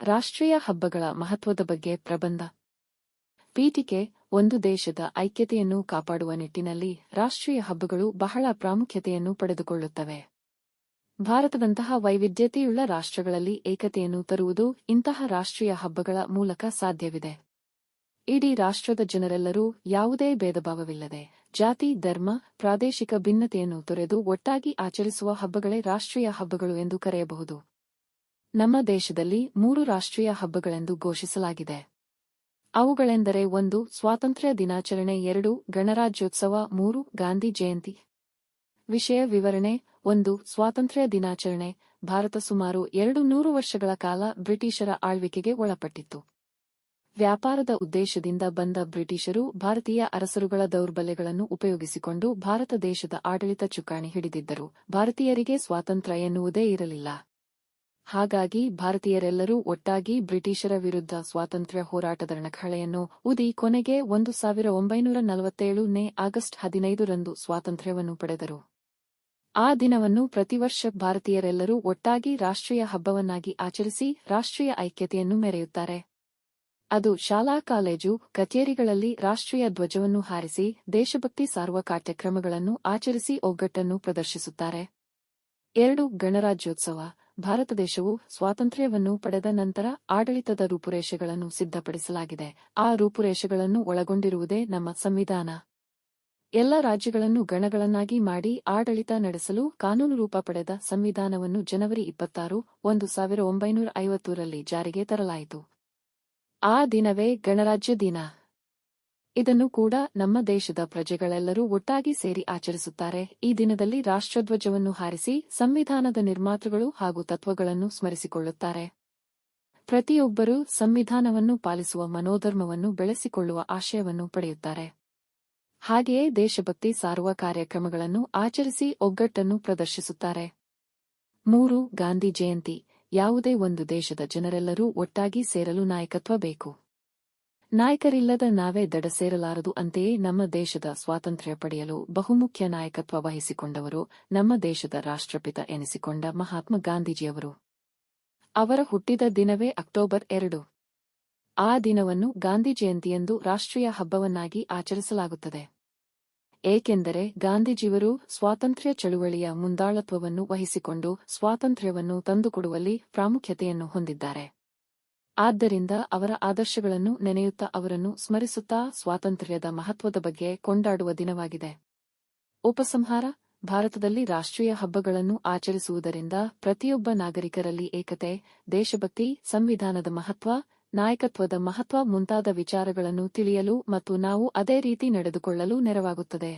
ರಾಷ್ಟ್ರೀಯ ಹಬ್ಬಗಳ ಮಹತ್ವದ ಬಗ್ಗೆ ಪ್ರಬಂಧ. ಪೀಠಿಕೆ. ಒಂದು ದೇಶದ ಐಕ್ಯತೆಯನ್ನು ಕಾಪಾಡುವ ನಿಟ್ಟಿನಲ್ಲಿ ರಾಷ್ಟ್ರೀಯ ಹಬ್ಬಗಳು ಬಹಳ ಪ್ರಾಮುಖ್ಯತೆಯನ್ನು ಪಡೆದುಕೊಳ್ಳುತ್ತವೆ. ಭಾರತದಂತಹ ವೈವಿಧ್ಯತೆಯುಳ್ಳ ರಾಷ್ಟ್ರಗಳಲ್ಲಿ ಏಕತೆಯನ್ನು ತರುವುದು ಇಂತಹ ರಾಷ್ಟ್ರೀಯ ಹಬ್ಬಗಳ ಮೂಲಕ ಸಾಧ್ಯವಿದೆ. ಇಡೀ ರಾಷ್ಟ್ರದ ಜನರೆಲ್ಲರೂ ಯಾವುದೇ ಭೇದಭಾವವಿಲ್ಲದೆ ಜಾತಿ, ಧರ್ಮ, ಪ್ರಾದೇಶಿಕ ಭಿನ್ನತೆಯನ್ನು ತೊರೆದು ಒಟ್ಟಾಗಿ ಆಚರಿಸುವ ಹಬ್ಬಗಳೇ ರಾಷ್ಟ್ರೀಯ ಹಬ್ಬಗಳು ಎಂದು ಕರೆಯಬಹುದು. ನಮ್ಮ ದೇಶದಲ್ಲಿ 3 ರಾಷ್ಟ್ರೀಯ ಹಬ್ಬಗಳೆಂದು ಘೋಷಿಸಲಾಗಿದೆ. ಅವುಗಳೆಂದರೆ 1. ಸ್ವಾತಂತ್ರ್ಯ ದಿನಾಚರಣೆ, 2. ಗಣರಾಜ್ಯೋತ್ಸವ, 3. ಗಾಂಧಿ ಜಯಂತಿ. ವಿಷಯ ವಿವರಣೆ. 1. ಸ್ವಾತಂತ್ರ್ಯ ದಿನಾಚರಣೆ. ಭಾರತ ಸುಮಾರು 200 ವರ್ಷಗಳ ಕಾಲ ಬ್ರಿಟಿಷರ ಆಳ್ವಿಕೆಗೆ ಒಳಪಟ್ಟಿತ್ತು. ವ್ಯಾಪಾರದ ಉದ್ದೇಶದಿಂದ ಬಂದ ಬ್ರಿಟಿಷರು ಭಾರತೀಯ ಅರಸರುಗಳ ದೌರ್ಬಲ್ಯಗಳನ್ನು ಉಪಯೋಗಿಸಿಕೊಂಡು ಭಾರತ ದೇಶದ ಆಡಳಿತ ಚುಕ್ಕಾಣಿ ಹಿಡಿದಿದ್ದರು. ಭಾರತೀಯರಿಗೆ ಸ್ವಾತಂತ್ರ್ಯ ಎನ್ನುವುದೇ ಇರಲಿಲ್ಲ. ಹಾಗಾಗಿ ಭಾರತೀಯರೆಲ್ಲರೂ ಒಟ್ಟಾಗಿ ಬ್ರಿಟಿಷರ ವಿರುದ್ಧ ಸ್ವಾತಂತ್ರ್ಯ ಹೋರಾಟದ ರಣಕಹಳೆಯನ್ನು ಊದಿ ಕೊನೆಗೆ 1947 ಆಗಸ್ಟ್ 15 ರಂದು ಸ್ವಾತಂತ್ರ್ಯವನ್ನು ಪಡೆದರು. ಆ ದಿನವನ್ನು ಪ್ರತಿವರ್ಷ ಭಾರತೀಯರೆಲ್ಲರೂ ಒಟ್ಟಾಗಿ ರಾಷ್ಟ್ರೀಯ ಹಬ್ಬವನ್ನಾಗಿ ಆಚರಿಸಿ ರಾಷ್ಟ್ರೀಯ ಐಕ್ಯತೆಯನ್ನು ಮೆರೆಯುತ್ತಾರೆ. ಅದು ಶಾಲಾ, ಕಾಲೇಜು, ಕಚೇರಿಗಳಲ್ಲಿ ರಾಷ್ಟ್ರೀಯ ಧ್ವಜವನ್ನು ಹಾರಿಸಿ ದೇಶಭಕ್ತಿ ಸಾರುವ ಕಾರ್ಯಕ್ರಮಗಳನ್ನು ಆಚರಿಸಿ ಒಗ್ಗಟ್ಟನ್ನು ಪ್ರದರ್ಶಿಸುತ್ತಾರೆ. 2. ಗಣರಾಜ್ಯೋತ್ಸವ. ಭಾರತ ದೇಶವು ಸ್ವಾತಂತ್ರ್ಯವನ್ನು ಪಡೆದ ನಂತರ ಆಡಳಿತದ ರೂಪುರೇಷೆಗಳನ್ನು ಸಿದ್ಧಪಡಿಸಲಾಗಿದೆ. ಆ ರೂಪುರೇಷೆಗಳನ್ನು ಒಳಗೊಂಡಿರುವುದೇ ನಮ್ಮ ಸಂವಿಧಾನ. ಎಲ್ಲ ರಾಜ್ಯಗಳನ್ನು ಗಣಗಳನ್ನಾಗಿ ಮಾಡಿ ಆಡಳಿತ ನಡೆಸಲು ಕಾನೂನು ರೂಪ ಪಡೆದ ಸಂವಿಧಾನವನ್ನು ಜನವರಿ 26, 1950 ರಲ್ಲಿ ಜಾರಿಗೆ ತರಲಾಯಿತು. ಆ ದಿನವೇ ಗಣರಾಜ್ಯ ದಿನ. ಇದನ್ನು ಕೂಡ ನಮ್ಮ ದೇಶದ ಪ್ರಜೆಗಳೆಲ್ಲರೂ ಒಟ್ಟಾಗಿ ಸೇರಿ ಆಚರಿಸುತ್ತಾರೆ. ಈ ದಿನದಲ್ಲಿ ರಾಷ್ಟ್ರಧ್ವಜವನ್ನು ಹಾರಿಸಿ ಸಂವಿಧಾನದ ನಿರ್ಮಾತೃಗಳು ಹಾಗೂ ತತ್ವಗಳನ್ನು ಸ್ಮರಿಸಿಕೊಳ್ಳುತ್ತಾರೆ. ಪ್ರತಿಯೊಬ್ಬರೂ ಸಂವಿಧಾನವನ್ನು ಪಾಲಿಸುವ ಮನೋಧರ್ಮವನ್ನು ಬೆಳೆಸಿಕೊಳ್ಳುವ ಆಶಯವನ್ನು ಪಡೆಯುತ್ತಾರೆ. ಹಾಗೆಯೇ ದೇಶಭಕ್ತಿ ಸಾರುವ ಕಾರ್ಯಕ್ರಮಗಳನ್ನು ಆಚರಿಸಿ ಒಗ್ಗಟ್ಟನ್ನು ಪ್ರದರ್ಶಿಸುತ್ತಾರೆ. 3. ಗಾಂಧಿ ಜಯಂತಿ. ಯಾವುದೇ ಒಂದು ದೇಶದ ಜನರೆಲ್ಲರೂ ಒಟ್ಟಾಗಿ ಸೇರಲು ನಾಯಕತ್ವ ಬೇಕು. ನಾಯಕರಿಲ್ಲದ ನಾವೇ ದಡ ಸೇರಲಾರದು. ಅಂತೆಯೇ ನಮ್ಮ ದೇಶದ ಸ್ವಾತಂತ್ರ್ಯ ಪಡೆಯಲು ಬಹುಮುಖ್ಯ ನಾಯಕತ್ವ ವಹಿಸಿಕೊಂಡವರು ನಮ್ಮ ದೇಶದ ರಾಷ್ಟ್ರಪಿತ ಎನಿಸಿಕೊಂಡ ಮಹಾತ್ಮ ಗಾಂಧೀಜಿಯವರು. ಅವರ ಹುಟ್ಟಿದ ದಿನವೇ ಅಕ್ಟೋಬರ್ 2. ಆ ದಿನವನ್ನು ಗಾಂಧಿ ಜಯಂತಿಯೆಂದು ರಾಷ್ಟ್ರೀಯ ಹಬ್ಬವನ್ನಾಗಿ ಆಚರಿಸಲಾಗುತ್ತದೆ. ಏಕೆಂದರೆ ಗಾಂಧೀಜಿಯವರು ಸ್ವಾತಂತ್ರ್ಯ ಚಳುವಳಿಯ ಮುಂದಾಳತ್ವವನ್ನು ವಹಿಸಿಕೊಂಡು ಸ್ವಾತಂತ್ರ್ಯವನ್ನು ತಂದುಕೊಡುವಲ್ಲಿ ಪ್ರಾಮುಖ್ಯತೆಯನ್ನು ಹೊಂದಿದ್ದಾರೆ. ಆದ್ದರಿಂದ ಅವರ ಆದರ್ಶಗಳನ್ನು ನೆನೆಯುತ್ತಾ ಅವರನ್ನು ಸ್ಮರಿಸುತ್ತಾ ಸ್ವಾತಂತ್ರ್ಯದ ಮಹತ್ವದ ಬಗ್ಗೆ ಕೊಂಡಾಡುವ ದಿನವಾಗಿದೆ. ಉಪಸಂಹಾರ. ಭಾರತದಲ್ಲಿ ರಾಷ್ಟ್ರೀಯ ಹಬ್ಬಗಳನ್ನು ಆಚರಿಸುವುದರಿಂದ ಪ್ರತಿಯೊಬ್ಬ ನಾಗರಿಕರಲ್ಲಿ ಏಕತೆ, ದೇಶಭಕ್ತಿ, ಸಂವಿಧಾನದ ಮಹತ್ವ, ನಾಯಕತ್ವದ ಮಹತ್ವ ಮುಂತಾದ ವಿಚಾರಗಳನ್ನು ತಿಳಿಯಲು ಮತ್ತು ನಾವು ಅದೇ ರೀತಿ ನಡೆದುಕೊಳ್ಳಲು ನೆರವಾಗುತ್ತದೆ.